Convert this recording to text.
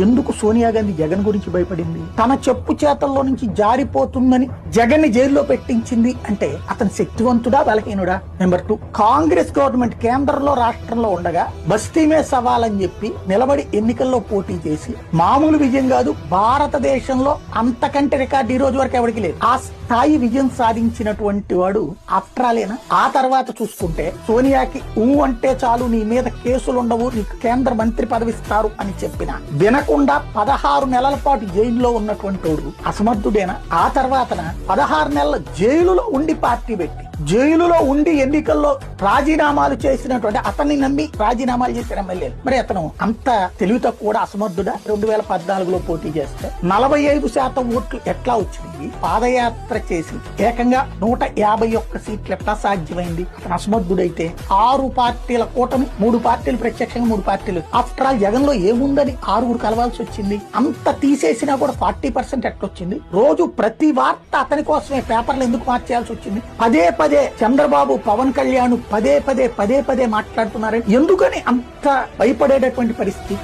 ఎందుకు సోనియా గాంధీ జగన్ గురించి భయపడింది? తన చెప్పు చేతల్లో నుంచి జారిపోతుందని జగన్ ని జైల్లో పెట్టించింది అంటే అతను శక్తివంతుడా బలహీనుడా? నెంబర్ 2, కాంగ్రెస్ గవర్నమెంట్ కేంద్రంలో రాష్ట్రంలో ఉండగా బస్తీమే సవాల్ అని చెప్పి నిలబడి ఎన్నికల్లో పోటీ చేసి మామూలు విజయం కాదు, భారతదేశంలో అంతకంటే రికార్డు ఈ రోజు వరకు ఎవరికి లేదు. ఆ స్థాయి విజయం సాధించినటువంటి వాడు ఆఫ్టరాలేనా? ఆ తర్వాత చూసుకుంటే సోనియాకి అంటే చాలు నీ మీద కేసులు ఉండవు, నీకు కేంద్ర మంత్రి పదవి ఇస్తారు అని చెప్పిన వినకుండా 16 నెలల పాటు జైల్లో ఉన్నటువంటి వాడు అసమర్థుడేనా? ఆ తర్వాతన 16 నెలల జైలులో ఉండి పార్టీ పెట్టి జైలులో ఉండి ఎన్నికల్లో రాజీనామాలు చేసినటువంటి అతన్ని నమ్మి రాజీనామాలు చేసిన ఎమ్మెల్యేలు మరి అతను అంత తెలివి తక్కువ అసమర్థుడా? 2014లో పోటీ చేస్తే 45% ఓట్లు ఎట్లా వచ్చినాయి? పాదయాత్ర చేసి ఏకంగా 151 సీట్లు ఎట్లా సాధ్యమైంది? అతను అసమర్థుడైతే 6 పార్టీల కూటమి, 3 పార్టీలు ప్రత్యక్షంగా, 3 పార్టీలు. ఆఫ్టర్ ఆల్ జగన్ లో ఏముందని 6 కలవాల్సి వచ్చింది? అంత తీసేసినా కూడా 40% ఎట్లొచ్చింది? రోజు ప్రతి వార్త అతని కోసమే పేపర్లు ఎందుకు మార్చేయాల్సి వచ్చింది? పదే చంద్రబాబు, పవన్ కళ్యాణ్ పదే పదే మాట్లాడుతున్నారు. ఎందుకని అంత భయపడేటటువంటి పరిస్థితి?